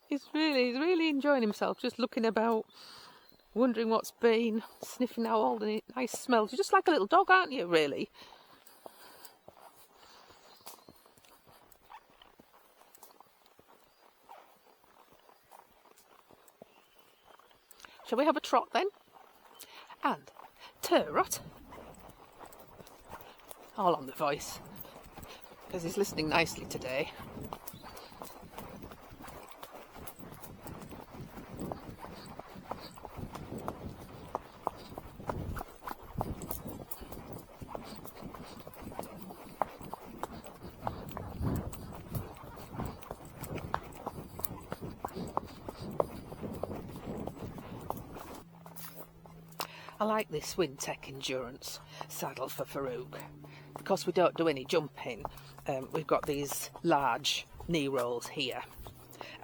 He's really enjoying himself, just looking about, wondering what's been, sniffing out all the nice smells. You're just like a little dog, aren't you, really? Shall we have a trot then? And Turrot. All on the voice, because he's listening nicely today. I like this Wintec Endurance saddle for Farouk because we don't do any jumping. We've got these large knee rolls here,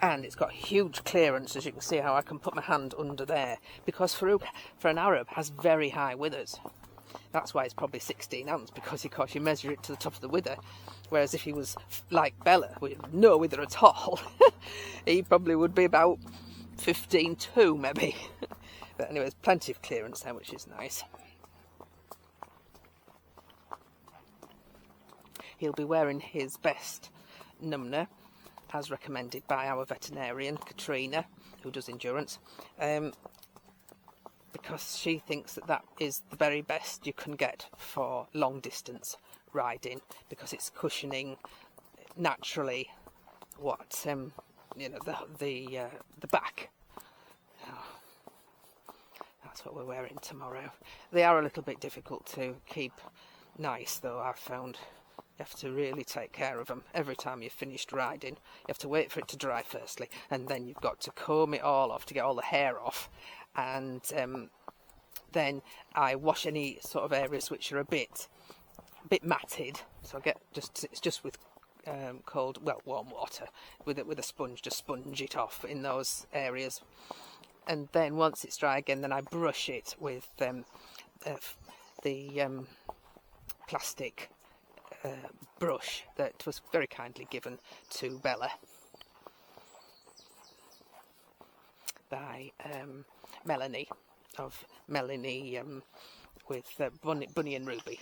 and it's got huge clearance, as you can see how I can put my hand under there, because Farouk, for an Arab, has very high withers. That's why it's probably 16 ounce, because of course you measure it to the top of the wither, whereas if he was like Bella with no wither at all, he probably would be about 15.2 maybe. But anyway, there's plenty of clearance there, which is nice. He'll be wearing his best numner, as recommended by our veterinarian, Katrina, who does endurance, because she thinks that that is the very best you can get for long distance riding, because it's cushioning naturally what you know, the back. That's what we're wearing tomorrow. They are a little bit difficult to keep nice, though. I've found you have to really take care of them. Every time you've finished riding, you have to wait for it to dry firstly, and then you've got to comb it all off to get all the hair off, and then I wash any sort of areas which are a bit matted. So I get it's just with warm water with a sponge, just sponge it off in those areas. And then once it's dry again, then I brush it with the plastic brush that was very kindly given to Bella by Melanie of Melanie with Bunny and Ruby.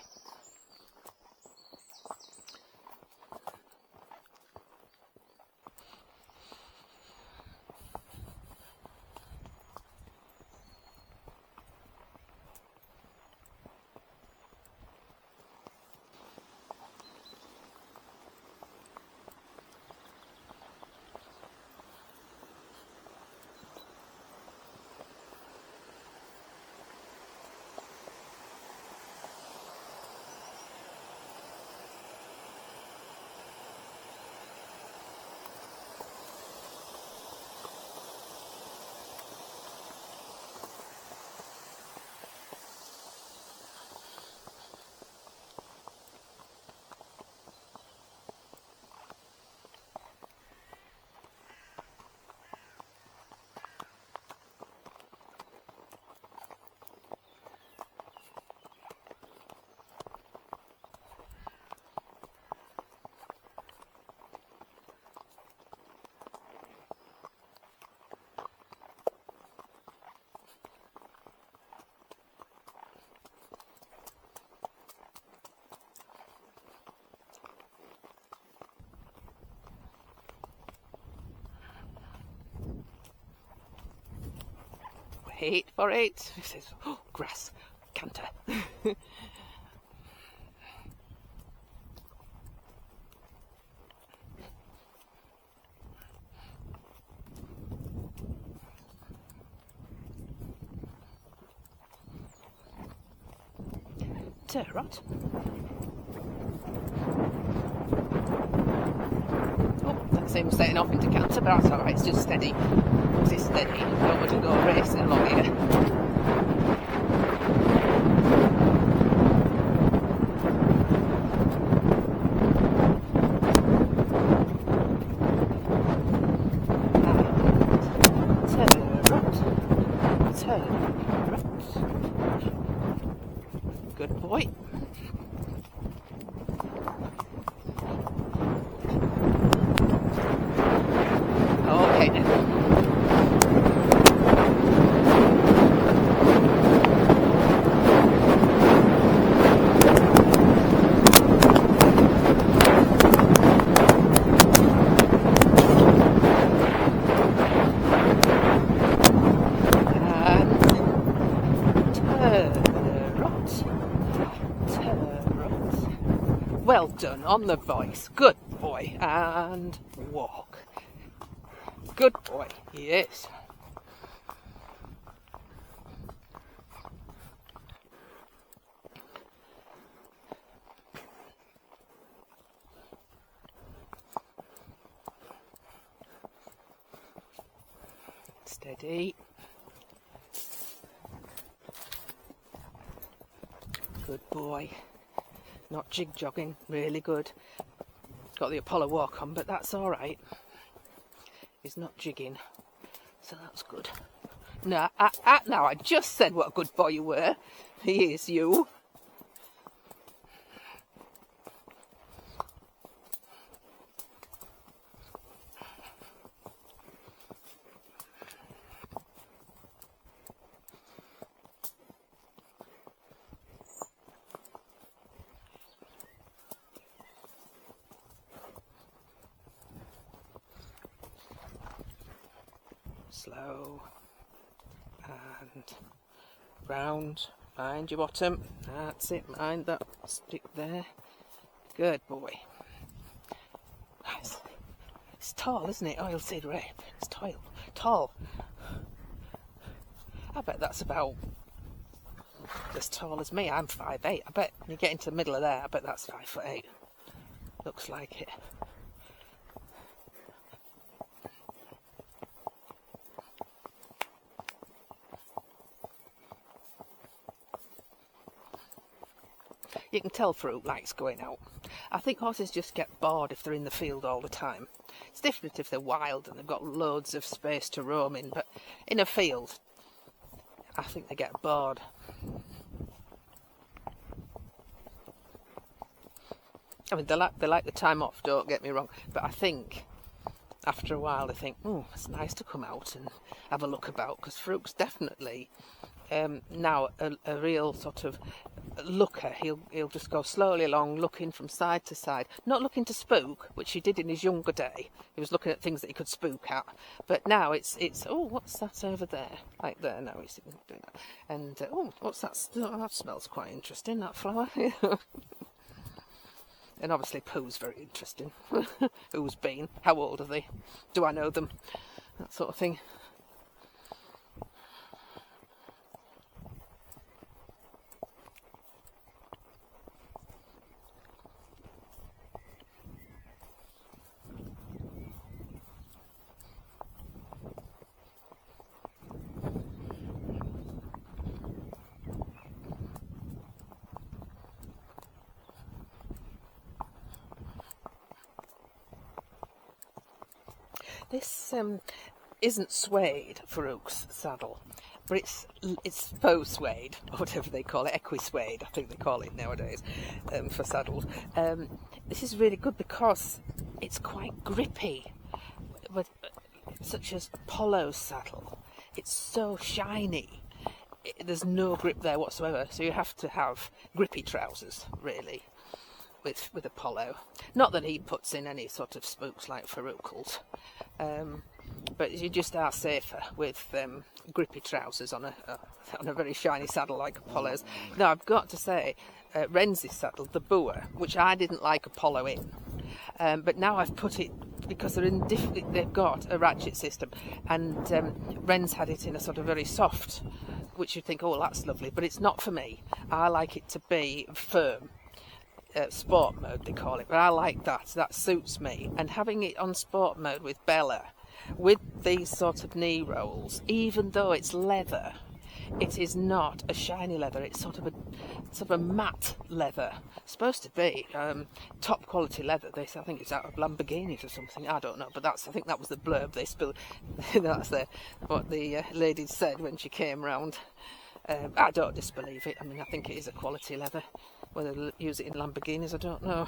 Wait for it. He says, oh, grass, canter. Turrot. Oh, that's him setting off into canter, but that's alright, it's just steady. Once it's steady, I don't want to go racing along here. Good boy. Well done on the voice. Good boy. And walk. Good boy. Yes. Steady. Good boy. Not jig-jogging, really good. Got the Apollo walk on, but that's all right. He's not jigging, so that's good. No, now I just said what a good boy you were. He is, you. Slow and round, mind your bottom, that's it, mind that stick there. Good boy. Nice. It's tall, isn't it? Oilseed rape. It's tall. I bet that's about as tall as me. I'm 5'8". I bet when you get into the middle of there, I bet that's 5'8". Looks like it. You can tell Farouk likes going out. I think horses just get bored if they're in the field all the time. It's different if they're wild and they've got loads of space to roam in, but in a field, I think they get bored. I mean, they like the time off, don't get me wrong, but I think after a while they think, oh, it's nice to come out and have a look about, because Farouk's definitely now a real sort of looker. He'll just go slowly along, looking from side to side, not looking to spook, which he did in his younger day. He was looking at things that he could spook at, but now it's oh, what's that over there, like there. No, he's doing that. And oh, what's that? Oh, that smells quite interesting, that flower. And obviously Pooh's very interesting. Who's been, how old are they, do I know them, that sort of thing. This isn't suede, Farouk's saddle, but it's faux suede, or whatever they call it, equi-suede, I think they call it nowadays, for saddles. This is really good because it's quite grippy, but such as Apollo's saddle. It's so shiny. There's no grip there whatsoever, so you have to have grippy trousers, really, with Apollo. Not that he puts in any sort of spooks like Farouk, but you just are safer with grippy trousers on a very shiny saddle like Apollo's. Now I've got to say, Ren's saddle, the Boer, which I didn't like Apollo in, but now I've put it because they've got a ratchet system, and Ren's had it in a sort of very soft, which you'd think, oh, that's lovely, but it's not for me. I like it to be firm. Sport mode they call it, but I like that suits me. And having it on sport mode with Bella, with these sort of knee rolls, even though it's leather, it is not a shiny leather, it's sort of a matte leather. It's supposed to be top quality leather. I think it's out of Lamborghinis or something, I don't know, but I think that was the blurb they spilled. That's what the lady said when she came round. I don't disbelieve it. I mean, I think it is a quality leather. Whether they'll use it in Lamborghinis, I don't know.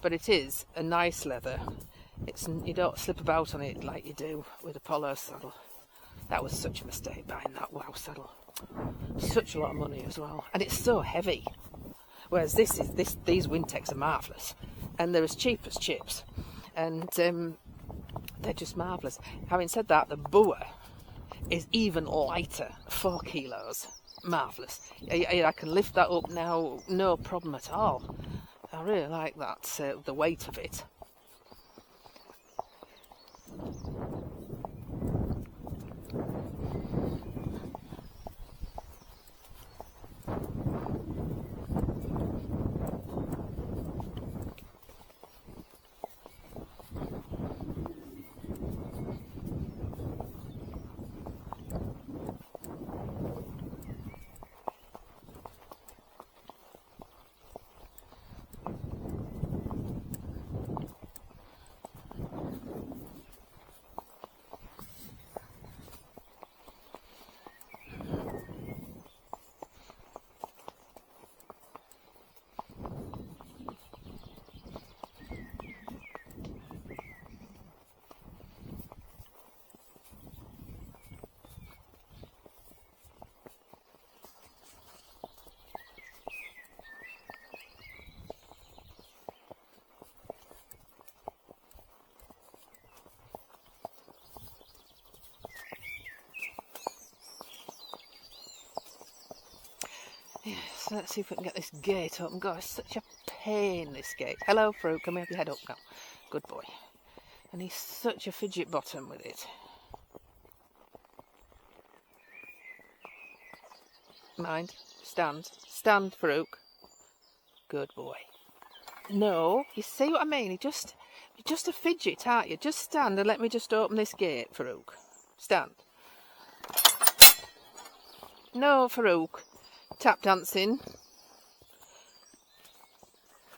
But it is a nice leather. You don't slip about on it like you do with Apollo's saddle. That was such a mistake buying that wow saddle. Such a lot of money as well. And it's so heavy. Whereas these Wintex are marvellous. And they're as cheap as chips. And they're just marvellous. Having said that, the Boer is even lighter, 4 kilos. Marvellous. I can lift that up now, no problem at all. I really like that, the weight of it. Yes, let's see if we can get this gate open. God, it's such a pain, this gate. Hello, Farouk, come here, have your head up now. Good boy. And he's such a fidget bottom with it. Mind. Stand. Stand, Farouk. Good boy. No, you see what I mean? You're just a fidget, aren't you? Just stand and let me just open this gate, Farouk. Stand. No, Farouk. Tap dancing.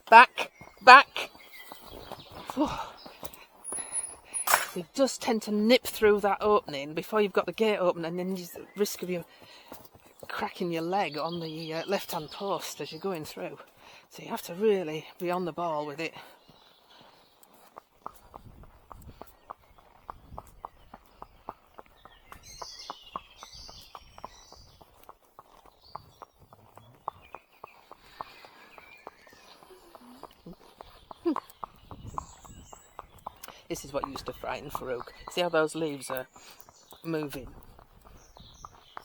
Back. Back. Oh. You just tend to nip through that opening before you've got the gate open, and then there's the risk of you cracking your leg on the left-hand post as you're going through. So you have to really be on the ball with it. This is what used to frighten Farouk. See how those leaves are moving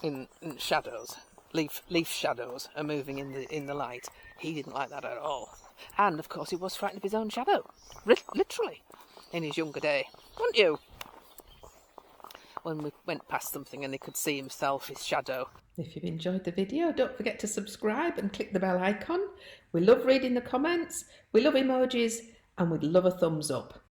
in shadows? Leaf shadows are moving in the light. He didn't like that at all. And of course he was frightened of his own shadow. Literally. In his younger day. Weren't you? When we went past something and he could see himself, his shadow. If you've enjoyed the video, don't forget to subscribe and click the bell icon. We love reading the comments, we love emojis, and we'd love a thumbs up.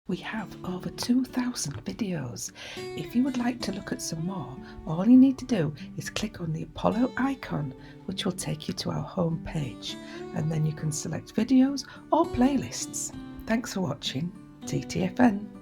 We have over 2,000 videos. If you would like to look at some more, all you need to do is click on the Apollo icon, which will take you to our home page, and then you can select videos or playlists. Thanks for watching. TTFN.